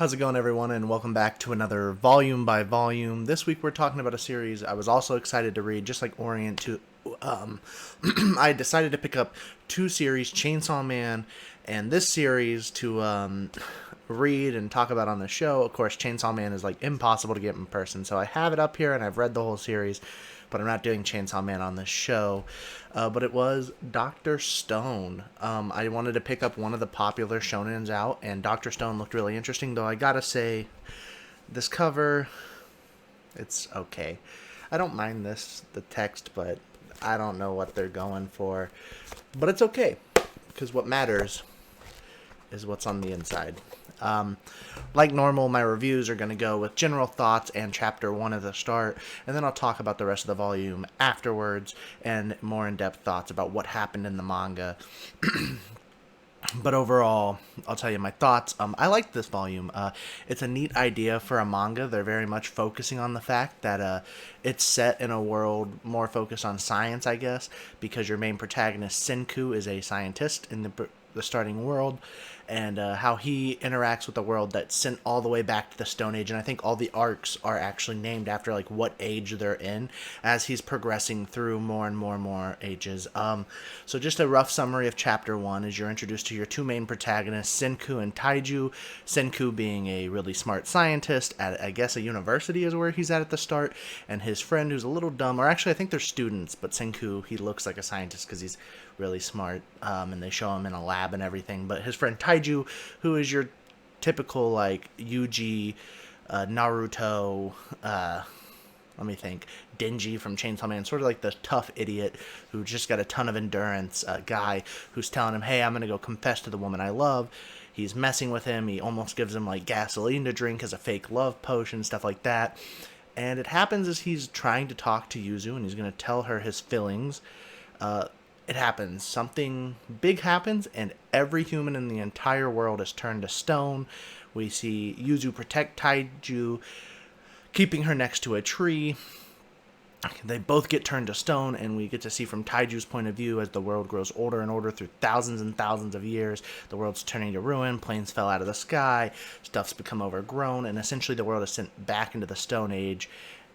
How's it going, everyone, and welcome back to another volume by volume. This week we're talking about a series I was also excited to read, just like Orient. I decided to pick up two series, Chainsaw Man and this series, to read and talk about on the show. Of course, Chainsaw Man is like impossible to get in person, so I have it up here and I've read the whole series, but I'm not doing Chainsaw Man on this show. But it was Dr. Stone. I wanted to pick up one of the popular shonens out, and Dr. Stone looked really interesting, though I gotta say, this cover, it's okay. I don't mind the text, but I don't know what they're going for. But it's okay, because what matters is what's on the inside. Like normal, my reviews are going to go with general thoughts and chapter 1 at the start, and then I'll talk about the rest of the volume afterwards and more in-depth thoughts about what happened in the manga. But overall, I'll tell you my thoughts. I like this volume. It's a neat idea for a manga. They're very much focusing on the fact that it's set in a world more focused on science, I guess, because your main protagonist, Senku, is a scientist in the starting world, and how he interacts with the world that's sent all the way back to the Stone Age. And I think all the arcs are actually named after like what age they're in as he's progressing through more and more and more ages. So just a rough summary of chapter 1 is you're introduced to your two main protagonists, Senku and Taiju. Senku being a really smart scientist at, I guess, a university is where he's at the start, and his friend who's a little dumb, or actually I think they're students, but Senku, he looks like a scientist because he's really smart, and they show him in a lab and everything. But his friend Taiju, who is your typical like Yuji, Naruto, let me think, Denji from Chainsaw Man, sort of like the tough idiot who just got a ton of endurance, guy who's telling him, hey, I'm gonna go confess to the woman I love. He's messing with him. He almost gives him like gasoline to drink as a fake love potion, stuff like that. And it happens as he's trying to talk to Yuzu, and he's gonna tell her his feelings. It happens. Something big happens, and every human in the entire world is turned to stone. We see Yuzu protect Taiju, keeping her next to a tree. They both get turned to stone, and we get to see from Taiju's point of view as the world grows older and older through thousands and thousands of years. The world's turning to ruin, planes fell out of the sky, stuff's become overgrown, and essentially the world is sent back into the Stone Age.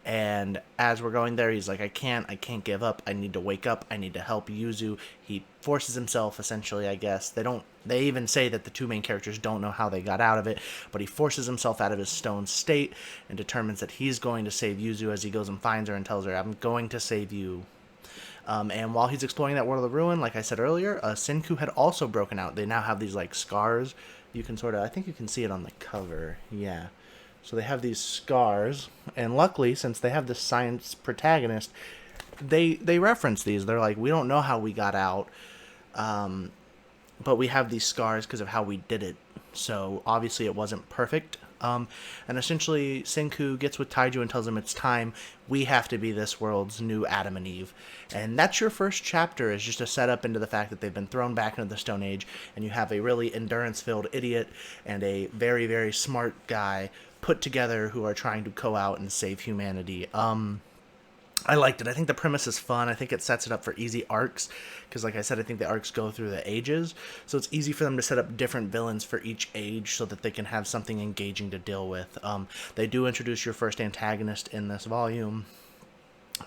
And as we're going there, he's like, I can't give up. I need to wake up. I need to help Yuzu. He forces himself, essentially, I guess. They even say that the two main characters don't know how they got out of it, but he forces himself out of his stone state and determines that he's going to save Yuzu as he goes and finds her and tells her, I'm going to save you. And while he's exploring that world of ruin, like I said earlier, Senku had also broken out. They now have these, like, scars. You can I think you can see it on the cover. Yeah. So they have these scars, and luckily, since they have this science protagonist, they reference these. They're like, we don't know how we got out, but we have these scars because of how we did it. So obviously it wasn't perfect. And essentially, Senku gets with Taiju and tells him it's time. We have to be this world's new Adam and Eve. And that's your first chapter, is just a setup into the fact that they've been thrown back into the Stone Age, and you have a really endurance-filled idiot and a very, very smart guy put together who are trying to go out and save humanity. I liked it. I think the premise is fun. I think it sets it up for easy arcs, because like I said, I think the arcs go through the ages, so it's easy for them to set up different villains for each age so that they can have something engaging to deal with. They do introduce your first antagonist in this volume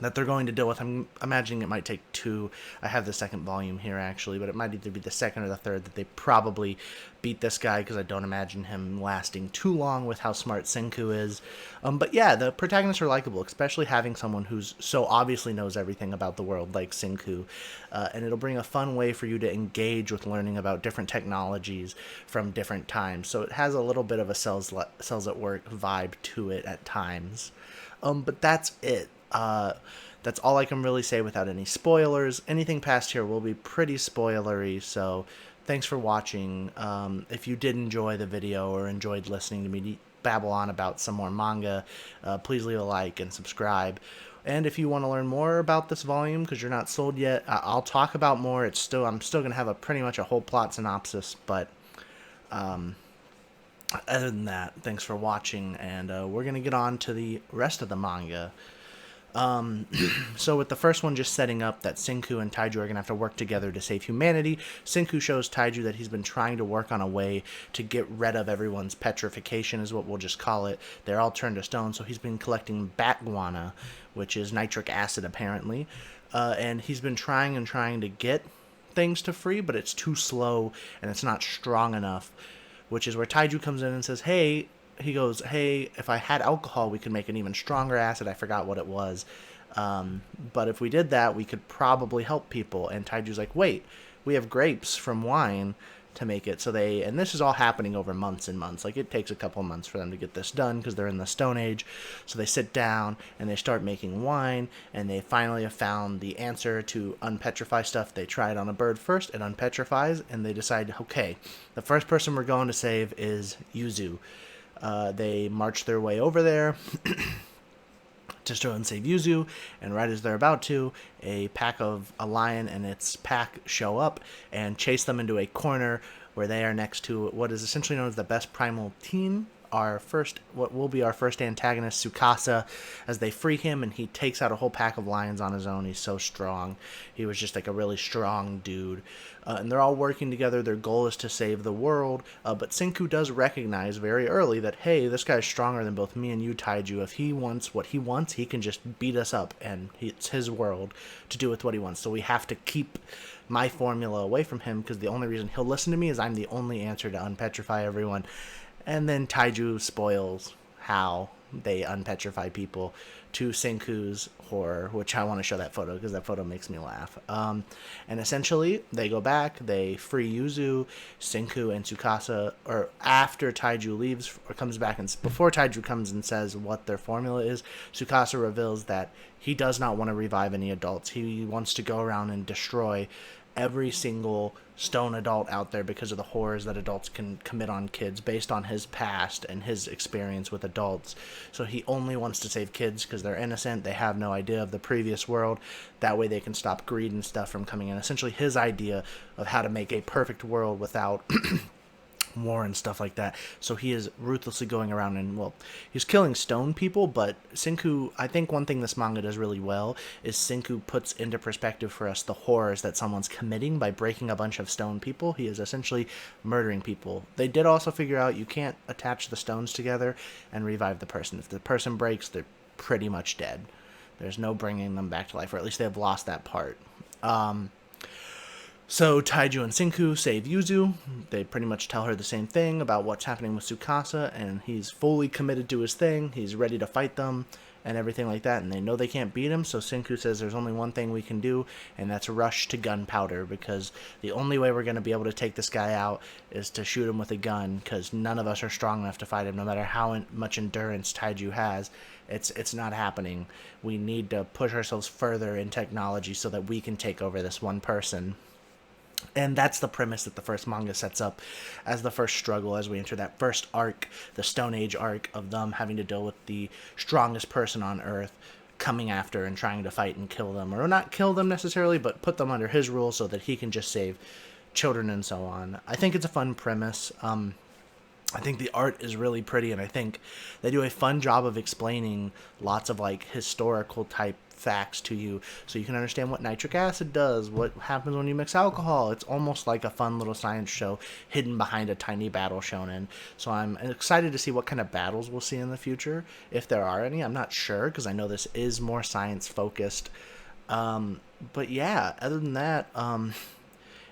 that they're going to deal with. I'm imagining it might take 2. I have the second volume here, actually, but it might either be the second or the third that they probably beat this guy, because I don't imagine him lasting too long with how smart Senku is. But yeah, the protagonists are likable, especially having someone who's so obviously knows everything about the world like Senku. And it'll bring a fun way for you to engage with learning about different technologies from different times. So it has a little bit of a cells at work vibe to it at times. But that's it. That's all I can really say without any spoilers. Anything past here will be pretty spoilery, so thanks for watching. If you did enjoy the video or enjoyed listening to me babble on about some more manga, please leave a like and subscribe. And if you want to learn more about this volume, because you're not sold yet, I'll talk about more. I'm still going to have pretty much a whole plot synopsis, but other than that, thanks for watching, and we're going to get on to the rest of the manga. So with the first one just setting up that Senku and Taiju are going to have to work together to save humanity, Senku shows Taiju that he's been trying to work on a way to get rid of everyone's petrification, is what we'll just call it. They're all turned to stone, so he's been collecting bat guana, which is nitric acid apparently, and he's been trying and trying to get things to free, but it's too slow and it's not strong enough, which is where Taiju comes in and says, hey, he goes, hey, if I had alcohol, we could make an even stronger acid. I forgot what it was. But if we did that, we could probably help people. And Taiju's like, wait, we have grapes from wine to make it. And this is all happening over months and months. Like, it takes a couple of months for them to get this done because they're in the Stone Age. So they sit down and they start making wine, and they finally have found the answer to unpetrify stuff. They try it on a bird first, it unpetrifies, and they decide, okay, the first person we're going to save is Yuzu. They march their way over there to try and save Yuzu, and right as they're about to, a lion and its pack show up and chase them into a corner where they are next to what is essentially known as the best primal teen. What will be our first antagonist, Tsukasa, as they free him, and he takes out a whole pack of lions on his own. He's so strong. He was just like a really strong dude. And they're all working together. Their goal is to save the world. But Senku does recognize very early that, hey, this guy's stronger than both me and you, Taiju. If he wants what he wants, he can just beat us up, and it's his world to do with what he wants. So we have to keep my formula away from him, because the only reason he'll listen to me is I'm the only answer to unpetrify everyone. And then Taiju spoils how they unpetrify people to Senku's horror, which I want to show that photo because that photo makes me laugh. And essentially, they go back, they free Yuzu, Senku, and Tsukasa, or after Taiju leaves or comes back, and before Taiju comes and says what their formula is, Tsukasa reveals that he does not want to revive any adults. He wants to go around and destroy every single stone adult out there because of the horrors that adults can commit on kids based on his past and his experience with adults. So he only wants to save kids because they're innocent. They have no idea of the previous world. That way they can stop greed and stuff from coming in. Essentially his idea of how to make a perfect world without war and stuff like that. So he is ruthlessly going around and, well, he's killing stone people, but Senku, I think one thing this manga does really well is Senku puts into perspective for us the horrors that someone's committing by breaking a bunch of stone people. He is essentially murdering people. They did also figure out you can't attach the stones together and revive the person. If the person breaks, they're pretty much dead. There's no bringing them back to life, or at least they have lost that part. So Taiju and Senku save Yuzu. They pretty much tell her the same thing about what's happening with Tsukasa, and he's fully committed to his thing. He's ready to fight them and everything like that, and they know they can't beat him, so Senku says there's only one thing we can do, and that's rush to gunpowder, because the only way we're going to be able to take this guy out is to shoot him with a gun, because none of us are strong enough to fight him, no matter how much endurance Taiju has. It's not happening. We need to push ourselves further in technology so that we can take over this one person. And that's the premise that the first manga sets up as the first struggle, as we enter that first arc, the Stone Age arc of them having to deal with the strongest person on Earth coming after and trying to fight and kill them. Or not kill them necessarily, but put them under his rule so that he can just save children and so on. I think it's a fun premise. I think the art is really pretty, and I think they do a fun job of explaining lots of like historical type facts to you so you can understand what nitric acid does, what happens when you mix alcohol. It's almost like a fun little science show hidden behind a tiny battle shonen. So I'm excited to see what kind of battles we'll see in the future, if there are any. I'm not sure because I know this is more science focused. But yeah, other than that,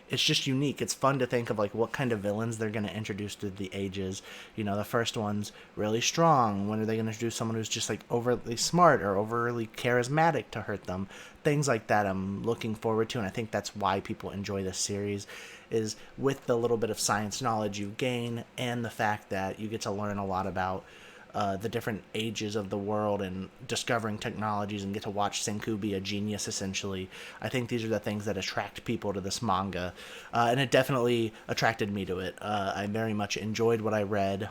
it's just unique. It's fun to think of like what kind of villains they're going to introduce to the ages. You know, the first one's really strong. When are they going to introduce someone who's just like overly smart or overly charismatic to hurt them? Things like that I'm looking forward to, and I think that's why people enjoy this series, is with the little bit of science knowledge you gain and the fact that you get to learn a lot about the different ages of the world and discovering technologies, and get to watch Senku be a genius, essentially. I think these are the things that attract people to this manga, and it definitely attracted me to it. I very much enjoyed what I read,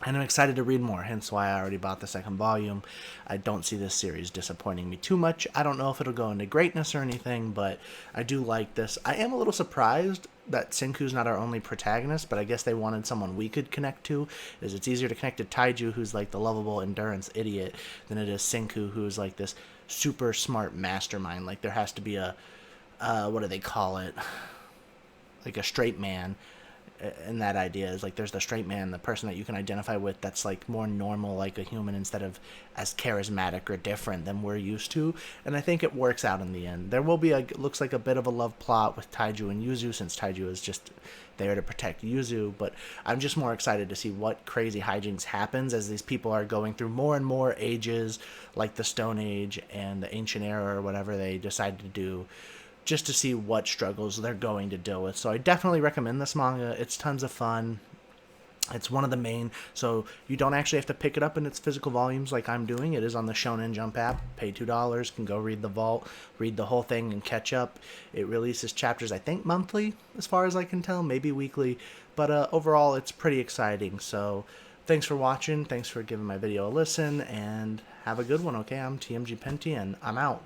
and I'm excited to read more, hence why I already bought the second volume. I don't see this series disappointing me too much. I don't know if it'll go into greatness or anything, but I do like this. I am a little surprised that Senku's not our only protagonist, but I guess they wanted someone we could connect to. Is it's easier to connect to Taiju, who's like the lovable endurance idiot, than it is Senku, who's like this super smart mastermind. Like there has to be a what do they call it? Like a straight man. And that idea is like there's the straight man, the person that you can identify with that's like more normal, like a human, instead of as charismatic or different than we're used to. And I think it works out in the end. There will be looks like a bit of a love plot with Taiju and Yuzu, since Taiju is just there to protect Yuzu. But I'm just more excited to see what crazy hijinks happens as these people are going through more and more ages, like the Stone Age and the Ancient Era or whatever they decide to do, just to see what struggles they're going to deal with. So I definitely recommend this manga. It's tons of fun. It's one of the main, so you don't actually have to pick it up in its physical volumes like I'm doing. It is on the Shonen Jump app. Pay $2, can go read the vault, read the whole thing, and catch up. It releases chapters, I think, monthly, as far as I can tell, maybe weekly. But overall, it's pretty exciting. So thanks for watching. Thanks for giving my video a listen, and have a good one, okay? I'm TMGPenty, and I'm out.